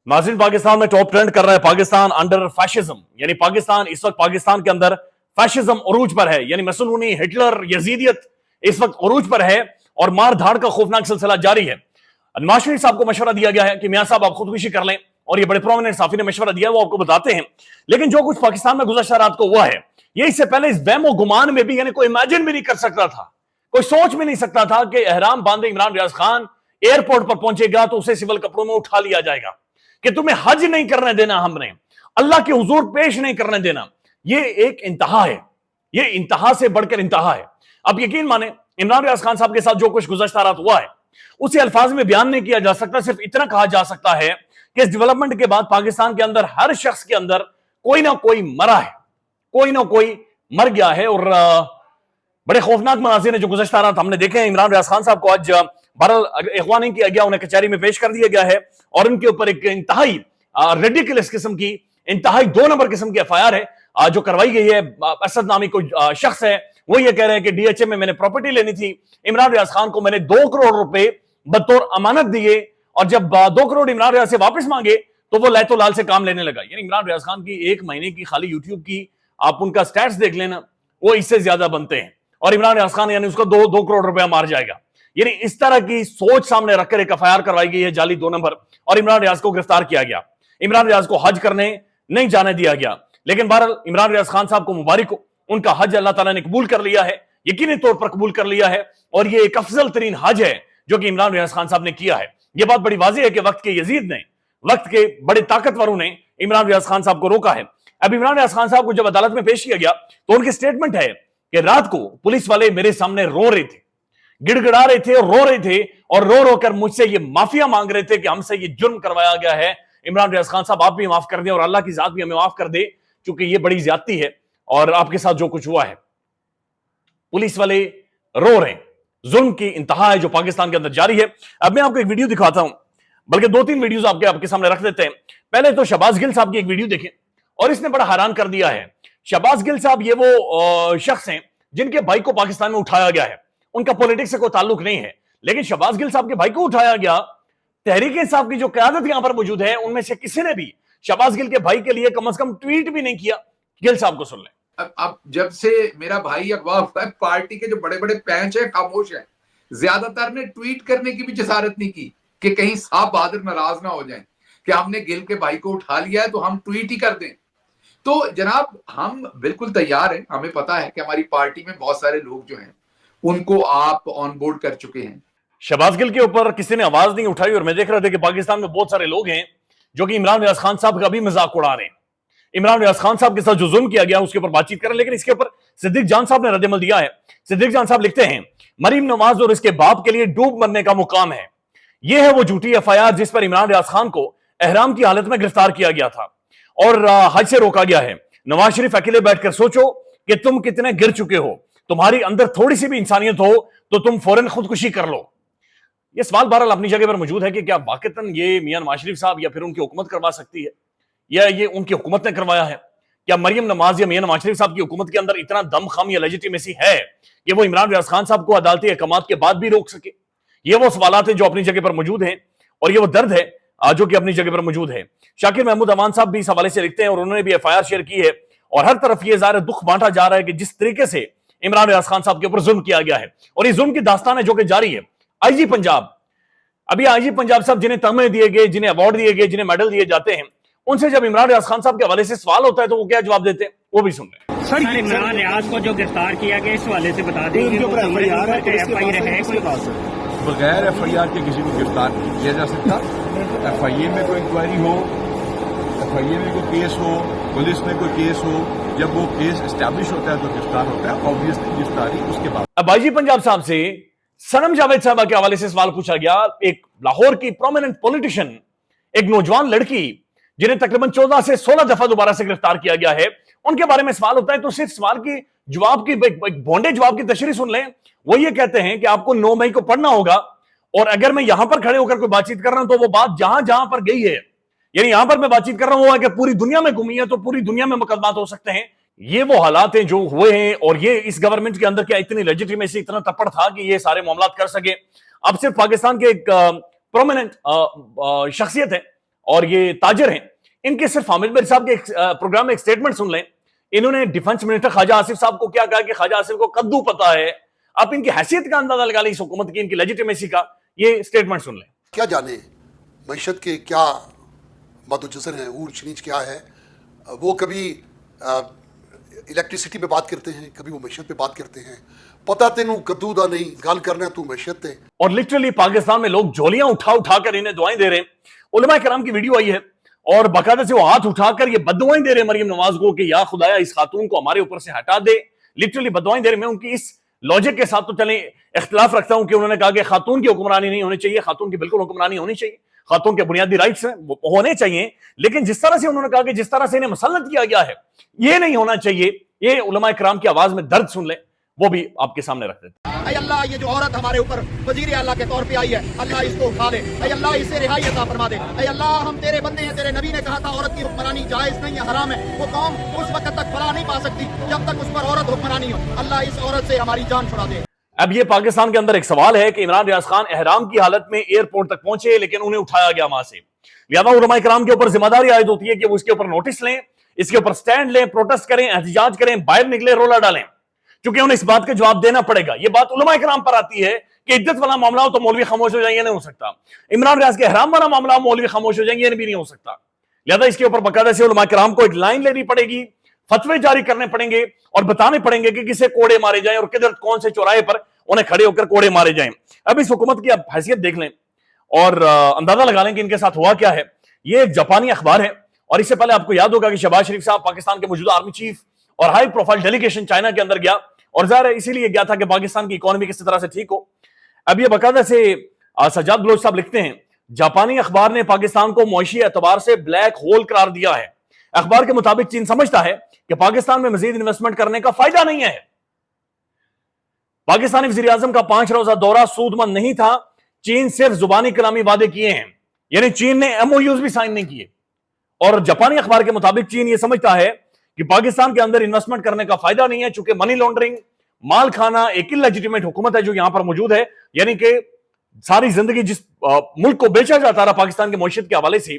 नाज़रीन, पाकिस्तान में top trend कर रहा है पाकिस्तान अंडर फैशिज्म, यानी पाकिस्तान इस वक्त पाकिस्तान के अंदर फैशिज्म उरूज पर है, यानी मसलूनी, हिटलर, यजीदियत इस वक्त उरूज पर है और मार धाड़ का खौफनाक सिलसिला जारी है। नवाज शरीफ साहब को मशवरा दिया गया है कि मियां साहब आप खुदकुशी कर लें, और ये बड़े प्रोमिनेंट साफी ने मशवरा दिया है, वो आपको बताते हैं। लेकिन जो कुछ पाकिस्तान में गुज़श्ता रात को हुआ है, ये इससे पहले इस वहम गुमान में भी यानी कोई इमेजिन भी नहीं कर सकता था, कोई सोच भी नहीं सकता था कि एहराम बांधे इमरान रियाज खान एयरपोर्ट पर पहुंचेगा तो उसे सिविल कपड़ों में उठा लिया जाएगा कि तुम्हें हज नहीं करने देना, हमने अल्लाह के हुजूर पेश नहीं करने देना। ये एक इंतहा है, ये इंतहा से बढ़कर इंतहा है। अब यकीन माने इमरान रियाज खान साहब के साथ जो कुछ गुज़श्ता रात हुआ है उसे अल्फाज में बयान नहीं किया जा सकता। सिर्फ इतना कहा जा सकता है कि इस डेवलपमेंट के बाद पाकिस्तान के अंदर हर शख्स के अंदर कोई ना कोई मरा है, कोई ना कोई मर गया है। और बड़े खौफनाक मनाज़िर ने जो गुज़श्ता रात हमने देखे हैं। इमरान रियाज खान साहब को आज बहरहाल अगवा नहीं किया गया, उन्हें कचहरी में पेश कर दिया गया है और उनके ऊपर एक इंतहाई रेडिकुलस किस्म की, इंतहाई 2 नंबर किस्म की एफआईआर है जो करवाई गई है। असद नामी कोई शख्स है, वो ये कह रहे हैं कि डीएचए में मैंने प्रॉपर्टी लेनी थी, इमरान रियाज खान को मैंने 2 करोड़ रुपए बतौर अमानत दिए और जब 2 करोड़ इमरान रियाज से वापस मांगे तो वो लैतो लाल से काम लेने लगा। यानी इमरान रियाज खान की 1 महीने की खाली यूट्यूब की आप उनका स्टैट्स देख लेना, वो इससे ज्यादा बनते हैं और इमरान रियाज खान यानी उसको 2 करोड़ रुपया मार जाएगा। यानी इस तरह की सोच सामने रखकर एक एफआईआर करवाई गई है जाली 2 नंबर और इमरान रियाज को गिरफ्तार किया गया। इमरान रियाज को हज करने नहीं जाने दिया गया। लेकिन बहरहाल इमरान रियाज खान साहब को मुबारक हो, उनका हज अल्लाह ताला ने कबूल कर लिया है, यकीनी तौर पर कबूल कर लिया है और ये एक अफजल तरीन हज है जो कि इमरान रियाज खान साहब ने किया है। यह बात बड़ी वाज़ेह है कि वक्त के यजीद ने, वक्त के बड़े ताकतवरों ने इमरान रियाज खान साहब को रोका है। अब इमरान रियाज खान साहब को जब अदालत में पेश किया गया तो उनकी स्टेटमेंट है कि रात को पुलिस वाले मेरे सामने रो रहे थे, गिड़गिड़ा रहे थे और रो रहे थे और रो रो कर मुझसे ये माफिया मांग रहे थे कि हमसे ये जुर्म करवाया गया है। इमरान रियाज खान साहब आप भी माफ कर दें और अल्लाह की जात भी हमें माफ कर दे, क्योंकि ये बड़ी ज्यादती है और आपके साथ जो कुछ हुआ है। पुलिस वाले रो रहे हैं, जुल्म की इंतहा है जो पाकिस्तान के अंदर जारी है। अब मैं आपको एक वीडियो दिखाता हूं, बल्कि 2-3 वीडियोस आपके सामने रख देते हैं। पहले तो शहबाज गिल साहब की एक वीडियो देखें और इसने बड़ा हैरान कर दिया है। शहबाज गिल साहब ये वो शख्स हैं जिनके भाई को पाकिस्तान में उठाया गया है, उनका पॉलिटिक्स से कोई ताल्लुक नहीं है, लेकिन शहबाज गिल साहब के भाई को उठाया गया। तहरीक इंसाफ की जो क़यादत यहां पर मौजूद है उनमें से किसी ने भी शहबाज गिल के भाई के लिए कम से कम ट्वीट भी नहीं किया। गिल साहब को सुन लें। अब जब से मेरा भाई अगवा हुआ है, पार्टी के जो बड़े बड़े पैंच है खामोश है, ज्यादातर ने ट्वीट करने की भी जसारत नहीं की कि कहीं साहब बहादुर नाराज ना हो जाएं कि हमने गिल के भाई को उठा लिया है तो हम ट्वीट ही कर दें। तो जनाब हम बिल्कुल तैयार हैं, हमें पता है कि हमारी पार्टी में बहुत सारे लोग जो हैं उनको आप ऑन बोर्ड कर चुके हैं। शहबाज गिल के ऊपर किसी ने आवाज नहीं उठाई और मैं देख रहा था कि पाकिस्तान में बहुत सारे लोग हैं जो कि इमरान रियाज खान साहब का भी मजाक उड़ा रहे हैं। इमरान रियाज खान साहब के साथ जो जुल्म किया गया उसके ऊपर बातचीत करें, लेकिन इसके ऊपर सिद्दीक जान साहब ने रद्दमल दिया है। सिद्दीक जान साहब लिखते हैं, मरीम नवाज और इसके बाप के लिए डूब मरने का मुकाम है। यह है वो झूठी एफआईआर जिस पर इमरान रियाज खान को एहराम की हालत में गिरफ्तार किया गया था और हज से रोका गया है। नवाज शरीफ अकेले बैठकर सोचो कि तुम कितने गिर चुके हो, तुम्हारी अंदर थोड़ी सी भी इंसानियत हो तो तुम फौरन खुदकुशी कर लो। यह सवाल बहरहाल अपनी जगह पर मौजूद है कि क्या वाकईतन ये मियां नवाज शरीफ साहब या फिर उनकी हुकूमत करवा सकती है, या ये उनकी हुकूमत ने करवाया है? क्या मरियम नवाज या मियां नवाज शरीफ साहब की हुकूमत के अंदर इतना दमखम या लेजिटिमेसी है कि वो इमरान रियाज खान साहब को अदालती अहकामात के बाद भी रोक सके? ये वो सवालात हैं जो अपनी जगह पर मौजूद हैं और ये वो दर्द है जो कि अपनी जगह पर मौजूद है। शाकिर महमूद अमान साहब भी इस हवाले से लिखते हैं और उन्होंने भी एफआईआर शेयर की है और हर तरफ ये ज़ाहिर दुख बांटा जा रहा है कि जिस तरीके से इमरान रियाज खान साहब के ऊपर जुल्म किया गया है और ये जुल्म की दास्तान है जो कि जारी है। आईजी पंजाब, अभी आईजी पंजाब साहब जिन्हें तमगे दिए गए, जिन्हें अवार्ड दिए गए, जिन्हें मेडल दिए जाते हैं, उनसे जब इमरान रियाज खान साहब के हवाले से सवाल होता है तो वो क्या जवाब देते हैं, वो भी सुन रहे हैं। सर इमरान रियाज को जो गिरफ्तार किया गया इस हवाले से बता दें, बगैर एफआईआर के किसी को गिरफ्तार नहीं किया जा सकता। एफआईए में कोई इंक्वायरी हो, एफआईए में कोई केस हो, पुलिस में कोई केस हो, जब वो केस एस्टैब्लिश होता है तो गिरफ्तार होता है, ऑब्वियसली गिरफ्तारी उसके बाद। अब आईजी पंजाब साहब से सनम जावेद साहबा के हवाले से सवाल पूछा गया। एक लाहौर की प्रोमिनेंट पॉलिटिशियन, एक नौजवान लड़की जिन्हें तकरीबन 14 से 16 दफा दोबारा से गिरफ्तार किया गया है, उनके बारे में सवाल होता है तो सिर्फ सवाल की जवाब की भोंडे जवाब की तशरीह सुन लें। वो ये कहते हैं कि आपको 9 मई को पढ़ना होगा और अगर मैं यहां पर खड़े होकर कोई बातचीत कर रहा हूं तो वो बात जहां जहां पर गई है, यानी यहां पर मैं बातचीत कर रहा हूं वो है कि पूरी दुनिया में घूमी है तो पूरी दुनिया में मुकदमात हो सकते हैं। ये वो हालात हैं जो हुए हैं और ये इस गवर्नमेंट के अंदर क्या इतनी लेजिटिमेसी, इतना तपड़ था कि ये सारे मामलात कर सके। अब सिर्फ पाकिस्तान के एक प्रोमिनेंट शख्सियत है اور یہ تاجر ہیں, ان کے صرف حامد میری صاحب کے پروگرام میں ایک سٹیٹمنٹ سن لیں. انہوں نے ڈیفنس منسٹر خواجہ آصف صاحب کو کیا کہا کہ خواجہ آصف کو کدو پتا ہے. آپ ان کی حیثیت کا اندازہ لگا لیں اس حکومت کی, ان کی لیجیٹیمیسی کا. یہ سٹیٹمنٹ سن لیں. کیا جانے معیشت کے کیا مد و جزر ہیں, اونچ نیچ کیا ہے. وہ کبھی الیکٹریسٹی پہ بات کرتے ہیں, کبھی وہ معیشت پہ بات کرتے ہیں. پتہ تینوں کدو دا نہیں گل کرنا تو معیشت تے. اور لٹرلی پاکستان میں لوگ جولیاں اٹھا اٹھا کر انہیں دعائیں دے رہے ہیں. علماء کرام کی ویڈیو آئی ہے اور باقاعدہ سے وہ ہاتھ اٹھا کر یہ بددعائیں دے رہے ہیں مریم نواز کو کہ یا خدایا اس خاتون کو ہمارے اوپر سے ہٹا دے. لٹرلی بددعائیں دے رہے ہیں. میں ان کی اس لاجک کے ساتھ تو چلیں اختلاف رکھتا ہوں کہ انہوں نے کہا کہ خاتون کی حکمرانی نہیں ہونی چاہیے. خاتون کی بالکل حکمرانی ہونی چاہیے, خاتون کے بنیادی رائٹس ہیں وہ ہونے چاہیے, لیکن جس طرح سے انہوں نے کہا کہ جس طرح سے انہیں مسلط کیا گیا ہے یہ نہیں ہونا چاہیے. یہ علماء کرام کی آواز میں درد سن لیں, وہ بھی آپ کے سامنے رکھ دیتے ہیں. اے اللہ یہ جو عورت ہمارے اوپر وزیر اعلیٰ کے طور پہ آئی ہے, اللہ اس کو اٹھا لے. اے اللہ اسے رہائی عطا فرما دے. اے اللہ ہم تیرے بندے ہیں, تیرے نبی نے کہا تھا عورت کی حکمرانی جائز نہیں ہے, حرام ہے. وہ قوم اس وقت تک فلاح نہیں پا سکتی جب تک اس پر عورت حکمرانی ہو. اللہ اس عورت سے ہماری جان چھڑا دے. اب یہ پاکستان کے اندر ایک سوال ہے کہ عمران ریاض خان احرام کی حالت میں ایئرپورٹ تک پہنچے لیکن انہیں اٹھایا گیا وہاں سے. لہذا علماء کرام کے اوپر ذمہ داری عائد ہوتی ہے کہ وہ اس کے اوپر نوٹس لیں, اس کے اوپر سٹینڈ لیں, پروٹیسٹ کریں, احتجاج کریں, باہر نکلے, رولا ڈالیں, چونکہ انہیں اس بات کا جواب دینا پڑے گا. یہ بات علماء کرام پر آتی ہے کہ عدت والا معاملہ ہو تو مولوی خاموش ہو جائیں, یہ نہیں ہو سکتا. عمران ریاض کے احرام والا معاملہ ہو مولوی خاموش ہو جائیں, یہ بھی نہیں ہو سکتا. لہذا اس کے اوپر باقاعدہ سے علماء کرام کو ایک لائن لینی پڑے گی, فتوے جاری کرنے پڑیں گے اور بتانے پڑیں گے کہ کسے کوڑے مارے جائیں اور کدھر کون سے چوراہے پر انہیں کھڑے ہو کر کوڑے مارے جائیں. اب اس حکومت کی آپ حیثیت دیکھ لیں اور اندازہ لگا لیں کہ ان کے ساتھ ہوا کیا ہے. یہ ایک جاپانی اخبار ہے اور اس سے پہلے آپ کو یاد ہوگا کہ شہباز شریف صاحب پاکستان کے موجودہ آرمی چیف اور ہائی پروفائل ڈیلیگیشن چائنا کے اندر گیا, اور ظاہر ہے اسی لیے گیا تھا کہ پاکستان کی اکانومی کس طرح سے ٹھیک ہو. اب یہ باقاعدہ سے سجاد بلوچ صاحب لکھتے ہیں جاپانی اخبار نے پاکستان کو معاشی اعتبار سے بلیک ہول قرار دیا ہے. اخبار کے مطابق چین سمجھتا ہے کہ پاکستان میں مزید انویسٹمنٹ کرنے کا فائدہ نہیں ہے. پاکستانی وزیر اعظم کا 5 روزہ دورہ سود مند نہیں تھا, چین صرف زبانی کلامی وعدے کیے ہیں, یعنی چین نے ایم او یوز بھی سائن نہیں کیے. اور جاپانی اخبار کے مطابق چین یہ سمجھتا ہے کہ پاکستان کے اندر انویسٹمنٹ کرنے کا فائدہ نہیں ہے, چونکہ منی لانڈرنگ, مال کھانا ایک لیجیٹیمیٹ حکومت ہے جو یہاں پر موجود ہے. یعنی کہ ساری زندگی جس ملک کو بیچا جاتا رہا پاکستان کے معیشت کے حوالے سے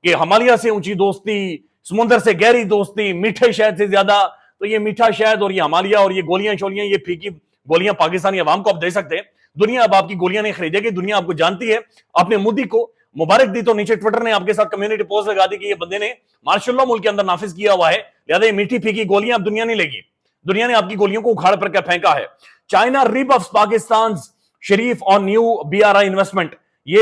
کہ ہمالیہ سے اونچی دوستی, سمندر سے گہری دوستی, میٹھے شہد سے زیادہ, تو یہ میٹھا شہد اور یہ ہمالیہ اور یہ گولیاں شولیاں, یہ پھیکی گولیاں پاکستانی عوام کو آپ دے سکتے ہیں. دنیا اب آپ کی گولیاں نہیں خریدے گی, دنیا آپ کو جانتی ہے. آپ نے مودی کو مبارک دی تو نیچے ٹویٹر نے آپ کے ساتھ کمیونٹی پوسٹ لگا دی کہ یہ بندے نے ماشاء اللہ ملک کے اندر نافذ کیا ہوا ہے, لہذا یہ میٹھی پھیکی گولیاں اب دنیا نہیں لے گی. دنیا نے آپ کی گولیوں کو اکھاڑ پر کر پھینکا ہے. China rebuffs Pakistan Sharif on new BRI investment, یہ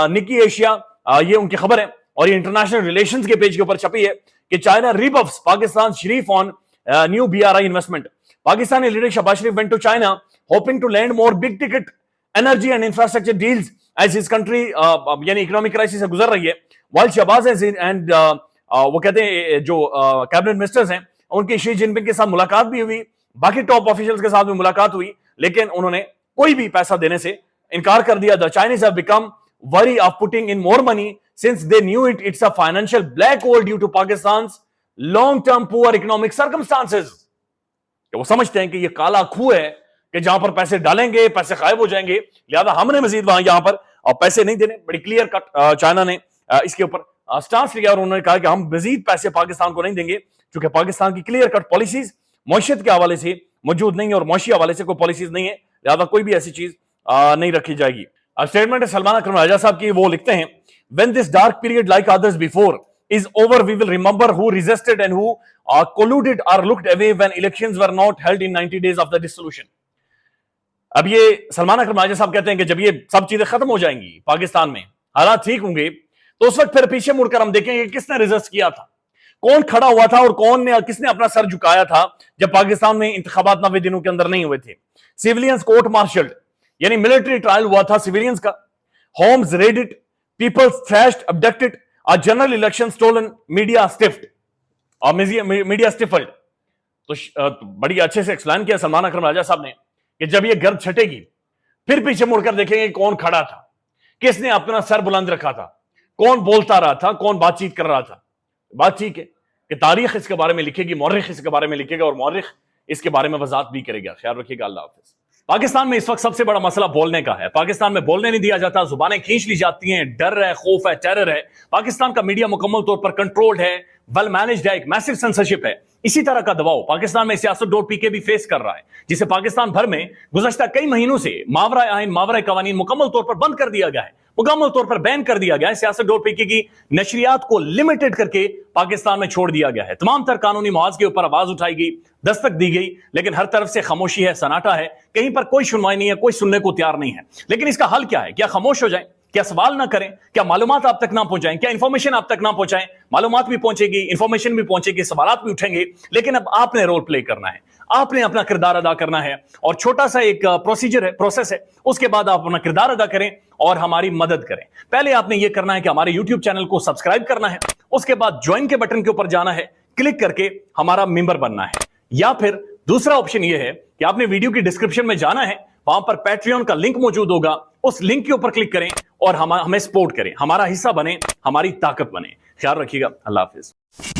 نکی ایشیا یہ ان کی خبر ہے اور یہ انٹرنیشنل ریلیشنز کے پیج کے اوپر چھپی ہے کہ China rebuffs Pakistan Sharif on new BRI investment. Pakistani leader Shehbaz Sharif went to China hoping to land more big ticket energy and infrastructure deals as his country یعنی اکنامک کرائسس سے گزر رہی ہے. while شہباز اینڈ وہ کہتے ہیں جو کیبنٹ منسٹرز ہیں ان کی شی جن پنگ کے ساتھ ملاقات بھی ہوئی, باقی ٹاپ آفیشلز کے ساتھ بھی ملاقات ہوئی, لیکن انہوں نے کوئی بھی پیسہ دینے سے انکار کر دیا. The Chinese have become wary of putting in more money since they knew it's a financial black hole due to Pakistan's long-term poor economic circumstances. کہ وہ سمجھتے ہیں کہ یہ کالا کھو ہے کہ جہاں پر پیسے ڈالیں گے پیسے غائب ہو جائیں گے, لہذا ہم نے مزید وہاں یہاں پر پیسے نہیں دینے. بڑی کلیئر کٹ چائنا نے اس کے اوپر سٹانس لیا اور انہوں نے کہا کہ ہم مزید پیسے پاکستان کو نہیں دیں گے, چونکہ پاکستان کی کلیئر کٹ پالیسیز معیشت کے حوالے سے موجود نہیں ہے اور معاشی حوالے سے کوئی پالیسیز نہیں ہے, لہذا کوئی بھی ایسی چیز نہیں رکھی جائے گی. اسٹیٹمنٹ ہے سلمان اکرم راجہ صاحب کی, وہ لکھتے ہیں when this dark period like others before is over we will remember who resisted and who colluded or looked away when elections were not held in 90 days of the dissolution. اب یہ سلمان اکرم راجہ صاحب کہتے ہیں کہ جب یہ سب چیزیں ختم ہو جائیں گی پاکستان میں, حالات ٹھیک ہوں گے, تو اس وقت پھر پیچھے مڑ کر ہم دیکھیں گے کس نے ریزسٹ کیا تھا, کون کھڑا ہوا تھا اور کس نے اپنا سر جھکایا تھا جب پاکستان میں انتخابات 90 دنوں کے اندر نہیں ہوئے تھے. سیولینز کورٹ مارشلڈ, یعنی ملٹری ٹرائل ہوا تھا سیولینز کا. Homes raided, peoples thrashed, abducted, general election stolen, media stuffed اور میڈیا اسٹفلڈ. تو بڑی اچھے سے ایکسپلین کیا سلمان اکرم راجہ صاحب نے کہ جب یہ گرد چھٹے گی پھر پیچھے مڑ کر دیکھیں گے کون کھڑا تھا, کس نے اپنا سر بلند رکھا تھا, کون بولتا رہا تھا, کون بات چیت کر رہا تھا. بات ٹھیک ہے کہ تاریخ اس کے بارے میں لکھے گی, مورخ اس کے بارے میں لکھے گا اور مورخ اس کے بارے میں وضاحت بھی کرے گا. خیال رکھیے گا. اللہ حافظ. पाकिस्तान में इस वक्त सबसे बड़ा मसला बोलने का है। पाकिस्तान में बोलने नहीं दिया जाता, जुबानें खींच ली जाती हैं, डर है, खौफ है, टेरर है। पाकिस्तान का मीडिया मुकम्मल तौर पर कंट्रोल्ड है, वेल मैनेज्ड है, एक मैसिव सेंसरशिप है। इसी तरह का दबाव पाकिस्तान में सियासत.pk भी फेस कर रहा है, जिसे पाकिस्तान भर में गुज़श्ता कई महीनों से मावरा आइन, मावरा कवानीन मुकम्मल तौर पर बंद कर दिया गया है, मुकम्मल तौर पर बैन कर दिया गया है। सियासत.pk की नशरियात को लिमिटेड करके पाकिस्तान में छोड़ दिया गया है। तमाम तर कानूनी मुआवजे के ऊपर आवाज उठाई गई, दस्तक दी गई, लेकिन हर तरफ से खामोशी है, सन्नाटा है, कहीं पर कोई सुनवाई नहीं है, कोई सुनने को तैयार नहीं है। लेकिन इसका हल क्या है? क्या खामोश हो जाएं? क्या सवाल ना करें? क्या मालूमात आप तक ना पहुंचाएं? क्या इंफॉर्मेशन आप तक ना पहुंचाएं? मालूमात भी पहुंचेगी, इंफॉर्मेशन भी पहुंचेगी, सवालात भी उठेंगे, लेकिन अब आपने रोल प्ले करना है, आपने अपना किरदार अदा करना है। और छोटा सा एक प्रोसीजर है, प्रोसेस है, उसके बाद आप अपना किरदार अदा करें और हमारी मदद करें। पहले आपने यह करना है कि हमारे YouTube चैनल को सब्सक्राइब करना है, उसके बाद ज्वाइन के बटन के ऊपर जाना है, क्लिक करके हमारा मेंबर बनना है। या फिर दूसरा ऑप्शन यह है कि आपने वीडियो की डिस्क्रिप्शन में जाना है, वहां पर पैट्रियन का लिंक मौजूद होगा, उस लिंक के ऊपर क्लिक करें और हमें सपोर्ट करें, हमारा हिस्सा बने, हमारी ताकत बने। ख्याल रखिएगा। अल्लाह हाफिज।